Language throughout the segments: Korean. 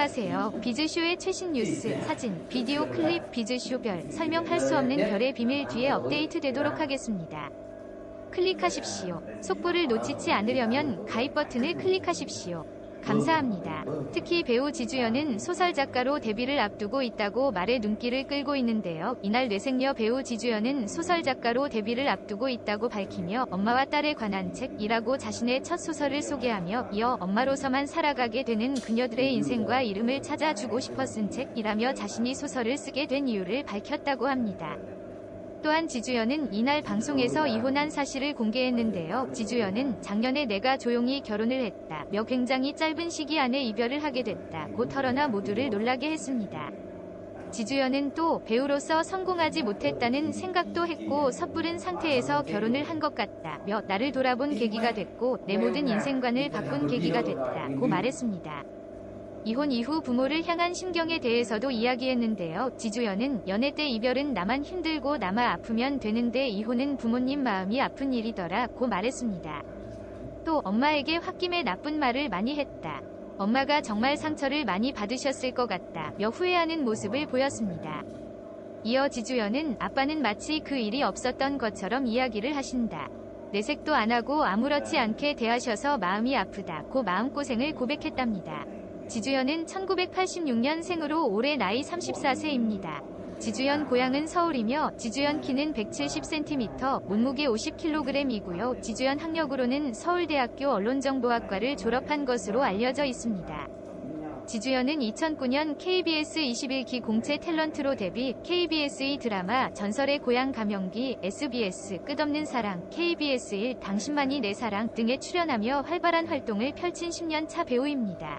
안녕하세요. 비즈쇼의 최신 뉴스, 사진, 비디오 클립 비즈쇼별 설명할 수 없는 별의 비밀 뒤에 업데이트 되도록 하겠습니다. 클릭하십시오. 속보를 놓치지 않으려면 가입 버튼을 클릭하십시오. 감사합니다. 특히 배우 지주연은 소설작가로 데뷔를 앞두고 있다고 말에 눈길을 끌고 있는데요. 이날 뇌생녀 배우 지주연은 소설작가로 데뷔를 앞두고 있다고 밝히며 엄마와 딸에 관한 책이라고 자신의 첫 소설을 소개하며 이어 엄마로서만 살아가게 되는 그녀들의 인생과 이름을 찾아주고 싶어 쓴 책이라며 자신이 소설을 쓰게 된 이유를 밝혔다고 합니다. 또한 지주연은 이날 방송에서 이혼한 사실을 공개했는데요. 지주연은 작년에 내가 조용히 결혼을 했다며 굉장히 짧은 시기 안에 이별을 하게 됐다고 털어놔 모두를 놀라게 했습니다. 지주연은 또 배우로서 성공하지 못했다는 생각도 했고 섣부른 상태에서 결혼을 한 것 같다며 나를 돌아본 계기가 됐고 내 모든 인생관을 바꾼 계기가 됐다고 말했습니다. 이혼 이후 부모를 향한 심경에 대해서도 이야기했는데요. 지주연은 연애 때 이별은 나만 힘들고 나만 아프면 되는데 이혼은 부모님 마음이 아픈 일이더라고 말했습니다. 또 엄마에게 홧김에 나쁜 말을 많이 했다. 엄마가 정말 상처를 많이 받으셨을 것 같다며 후회하는 모습을 보였습니다. 이어 지주연은 아빠는 마치 그 일이 없었던 것처럼 이야기를 하신다. 내색도 안 하고 아무렇지 않게 대하셔서 마음이 아프다고 마음고생을 고백했답니다. 지주연은 1986년생으로 올해 나이 34세입니다. 지주연 고향은 서울이며 지주연 키는 170cm, 몸무게 50kg이고요. 지주연 학력으로는 서울대학교 언론정보학과를 졸업한 것으로 알려져 있습니다. 지주연은 2009년 KBS 21기 공채 탤런트로 데뷔, KBS2 드라마 전설의 고향 가명기, SBS 끝없는 사랑, KBS1 당신만이 내 사랑 등에 출연하며 활발한 활동을 펼친 10년차 배우입니다.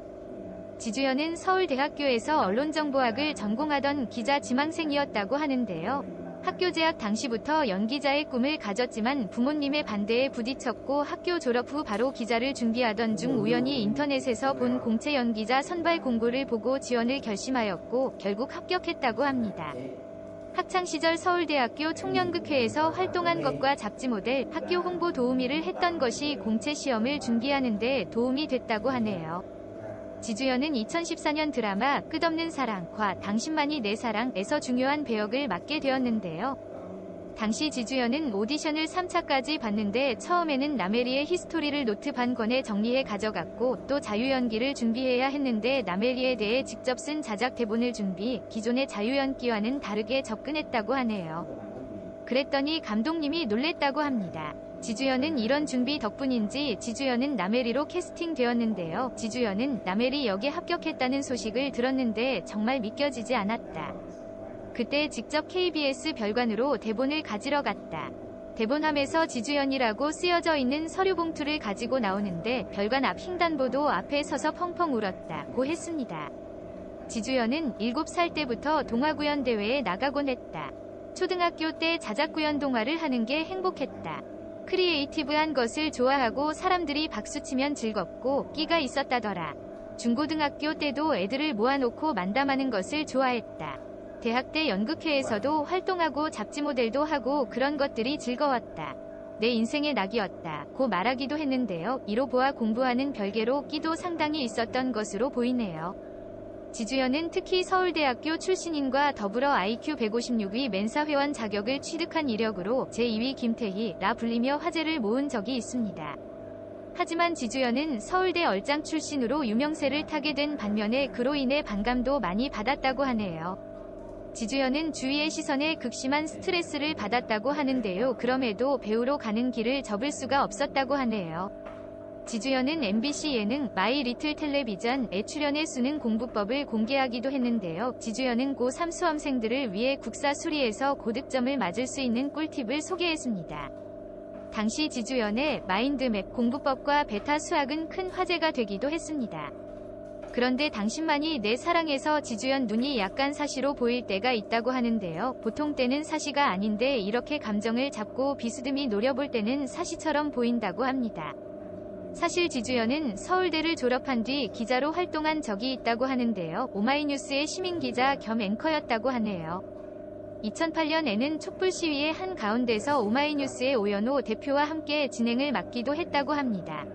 지주연은 서울대학교에서 언론정보학을 전공하던 기자 지망생이었다고 하는데요. 학교 재학 당시부터 연기자의 꿈을 가졌지만 부모님의 반대에 부딪혔고 학교 졸업 후 바로 기자를 준비하던 중 우연히 인터넷에서 본 공채 연기자 선발 공고를 보고 지원을 결심하였고 결국 합격했다고 합니다. 학창시절 서울대학교 총연극회에서 활동한 것과 잡지 모델, 학교 홍보 도우미를 했던 것이 공채 시험을 준비하는 데 도움이 됐다고 하네요. 지주연은 2014년 드라마 끝없는 사랑과 당신만이 내 사랑에서 중요한 배역을 맡게 되었는데요. 당시 지주연은 오디션을 3차까지 봤는데 처음에는 나메리의 히스토리를 노트 반 권에 정리해 가져갔고 또 자유연기를 준비해야 했는데 나메리에 대해 직접 쓴 자작 대본을 준비, 기존의 자유연기와는 다르게 접근했다고 하네요. 그랬더니 감독님이 놀랬다고 합니다. 지주연은 이런 준비 덕분인지 지주연은 나메리로 캐스팅되었는데요. 지주연은 나메리 역에 합격했다는 소식을 들었는데 정말 믿겨지지 않았다. 그때 직접 KBS 별관으로 대본을 가지러 갔다. 대본함에서 지주연이라고 쓰여져 있는 서류 봉투를 가지고 나오는데 별관 앞 횡단보도 앞에 서서 펑펑 울었다고 했습니다. 지주연은 7살 때부터 동화구연 대회에 나가곤 했다. 초등학교 때 자작구연 동화를 하는 게 행복했다. 크리에이티브한 것을 좋아하고 사람들이 박수치면 즐겁고 끼가 있었다더라. 중고등학교 때도 애들을 모아놓고 만담하는 것을 좋아했다. 대학 때 연극회에서도 활동하고 잡지 모델도 하고 그런 것들이 즐거웠다. 내 인생의 낙이었다고 말하기도 했는데요. 이로 보아 공부하는 별개로 끼도 상당히 있었던 것으로 보이네요. 지주연은 특히 서울대학교 출신인과 더불어 IQ 156위 멘사회원 자격을 취득한 이력으로 제2위 김태희라 불리며 화제를 모은 적이 있습니다. 하지만 지주연은 서울대 얼짱 출신으로 유명세를 타게 된 반면에 그로 인해 반감도 많이 받았다고 하네요. 지주연은 주위의 시선에 극심한 스트레스를 받았다고 하는데요. 그럼에도 배우로 가는 길을 접을 수가 없었다고 하네요. 지주연은 MBC 예능 마이 리틀 텔레비전에 출연해 수능 공부법을 공개하기도 했는데요. 지주연은 고3 수험생들을 위해 국사 수리에서 고득점을 맞을 수 있는 꿀팁을 소개했습니다. 당시 지주연의 마인드맵 공부법과 베타 수학은 큰 화제가 되기도 했습니다. 그런데 당신만이 내 사랑에서 지주연 눈이 약간 사시로 보일 때가 있다고 하는데요. 보통 때는 사시가 아닌데 이렇게 감정을 잡고 비스듬히 노려볼 때는 사시처럼 보인다고 합니다. 사실 지주연은 서울대를 졸업한 뒤 기자로 활동한 적이 있다고 하는데요. 오마이뉴스의 시민기자 겸 앵커였다고 하네요. 2008년에는 촛불 시위의 한가운데서 오마이뉴스의 오연호 대표와 함께 진행을 맡기도 했다고 합니다.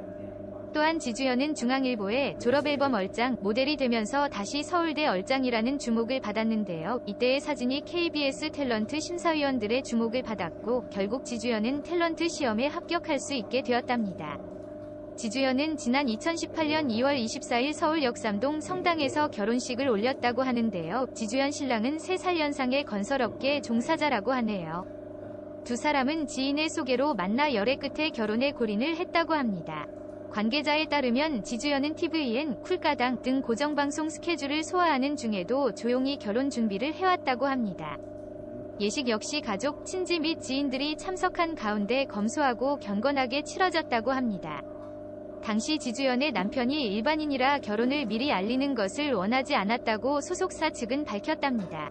또한 지주연은 중앙일보의 졸업앨범 얼짱 모델이 되면서 다시 서울대 얼짱이라는 주목을 받았는데요. 이때의 사진이 KBS 탤런트 심사위원들의 주목을 받았고 결국 지주연은 탤런트 시험에 합격할 수 있게 되었답니다. 지주연은 지난 2018년 2월 24일 서울 역삼동 성당에서 결혼식을 올렸다고 하는데요. 지주연 신랑은 3살 연상의 건설업계 종사자라고 하네요. 두 사람은 지인의 소개로 만나 열애 끝에 결혼에 골인을 했다고 합니다. 관계자에 따르면 지주연은 TVN, 쿨가당 등 고정방송 스케줄을 소화하는 중에도 조용히 결혼 준비를 해왔다고 합니다. 예식 역시 가족, 친지 및 지인들이 참석한 가운데 검소하고 경건하게 치러졌다고 합니다. 당시 지주연의 남편이 일반인이라 결혼을 미리 알리는 것을 원하지 않았다고 소속사 측은 밝혔답니다.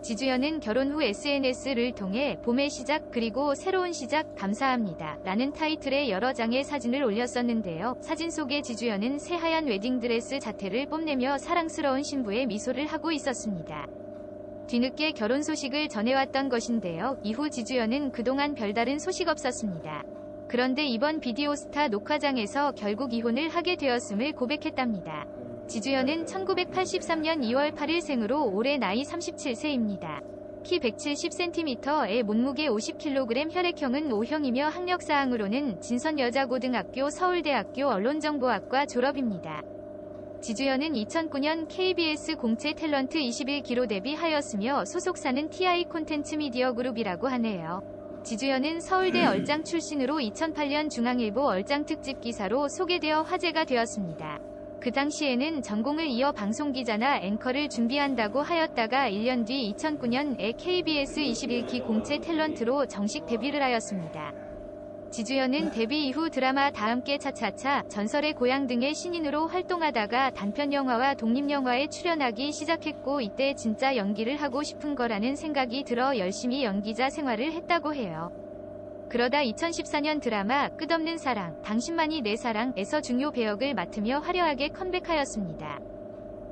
지주연은 결혼 후 SNS를 통해 봄의 시작 그리고 새로운 시작 감사합니다 라는 타이틀의 여러 장의 사진을 올렸었는데요. 사진 속의 지주연은 새하얀 웨딩드레스 자태를 뽐내며 사랑스러운 신부의 미소를 하고 있었습니다. 뒤늦게 결혼 소식을 전해왔던 것인데요. 이후 지주연은 그동안 별다른 소식 없었습니다. 그런데 이번 비디오스타 녹화장에서 결국 이혼을 하게 되었음을 고백했답니다. 지주연은 1983년 2월 8일 생으로 올해 나이 37세입니다. 키 170cm에 몸무게 50kg, 혈액형은 O형이며 학력사항으로는 진선여자고등학교, 서울대학교 언론정보학과 졸업입니다. 지주연은 2009년 KBS 공채 탤런트 21기로 데뷔하였으며 소속사는 TI 콘텐츠 미디어 그룹이라고 하네요. 지주연은 서울대 얼짱 출신으로 2008년 중앙일보 얼짱 특집 기사로 소개되어 화제가 되었습니다. 그 당시에는 전공을 이어 방송기자나 앵커를 준비한다고 하였다가 1년 뒤 2009년에 KBS 21기 공채 탤런트로 정식 데뷔를 하였습니다. 지주연은 데뷔 이후 드라마 다함께 차차차, 전설의 고향 등의 신인으로 활동하다가 단편영화와 독립영화에 출연하기 시작했고 이때 진짜 연기를 하고 싶은 거라는 생각이 들어 열심히 연기자 생활을 했다고 해요. 그러다 2014년 드라마 끝없는 사랑, 당신만이 내 사랑에서 중요 배역을 맡으며 화려하게 컴백하였습니다.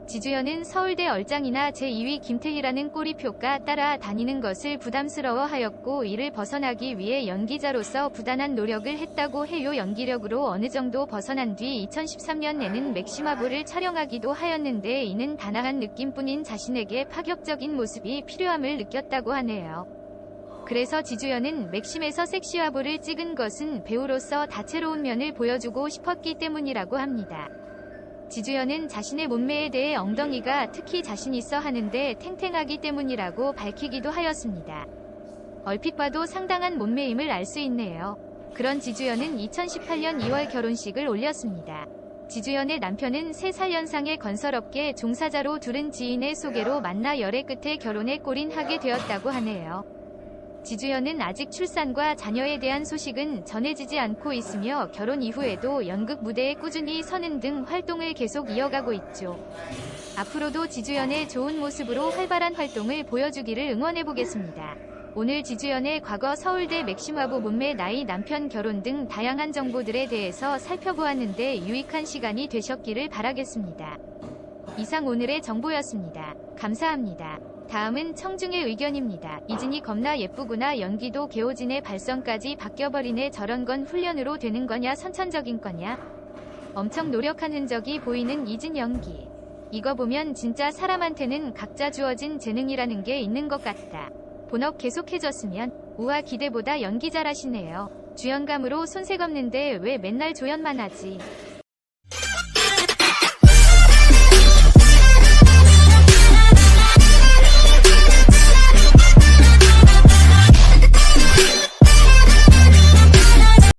지주연은 서울대 얼짱이나 제2위 김태희라는 꼬리표가 따라 다니는 것을 부담스러워하였고 이를 벗어나기 위해 연기자로서 부단한 노력을 했다고 해요. 연기력으로 어느 정도 벗어난 뒤 2013년에는 맥시마블을 촬영하기도 하였는데 이는 단아한 느낌뿐인 자신에게 파격적인 모습이 필요함을 느꼈다고 하네요. 그래서 지주연은 맥심에서 섹시화보를 찍은 것은 배우로서 다채로운 면을 보여주고 싶었기 때문이라고 합니다. 지주연은 자신의 몸매에 대해 엉덩이가 특히 자신 있어 하는데 탱탱하기 때문이라고 밝히기도 하였습니다. 얼핏 봐도 상당한 몸매임을 알 수 있네요. 그런 지주연은 2018년 2월 결혼식을 올렸습니다. 지주연의 남편은 3살 연상의 건설업계 종사자로 둘은 지인의 소개로 만나 열애 끝에 결혼에 골인하게 되었다고 하네요. 지주연은 아직 출산과 자녀에 대한 소식은 전해지지 않고 있으며 결혼 이후에도 연극 무대에 꾸준히 서는 등 활동을 계속 이어가고 있죠. 앞으로도 지주연의 좋은 모습으로 활발한 활동을 보여주기를 응원해보겠습니다. 오늘 지주연의 과거, 서울대 맥심화보, 몸매, 나이, 남편, 결혼 등 다양한 정보들에 대해서 살펴보았는데 유익한 시간이 되셨기를 바라겠습니다. 이상 오늘의 정보였습니다. 감사합니다. 다음은 청중의 의견입니다. 이진이 겁나 예쁘구나. 연기도 개호진의 발성까지 바뀌어버리네. 저런 건 훈련으로 되는 거냐, 선천적인 거냐? 엄청 노력한 흔적이 보이는 이진 연기. 이거 보면 진짜 사람한테는 각자 주어진 재능이라는 게 있는 것 같다. 본업 계속해줬으면. 우와, 기대보다 연기 잘하시네요. 주연감으로 손색 없는데 왜 맨날 조연만 하지?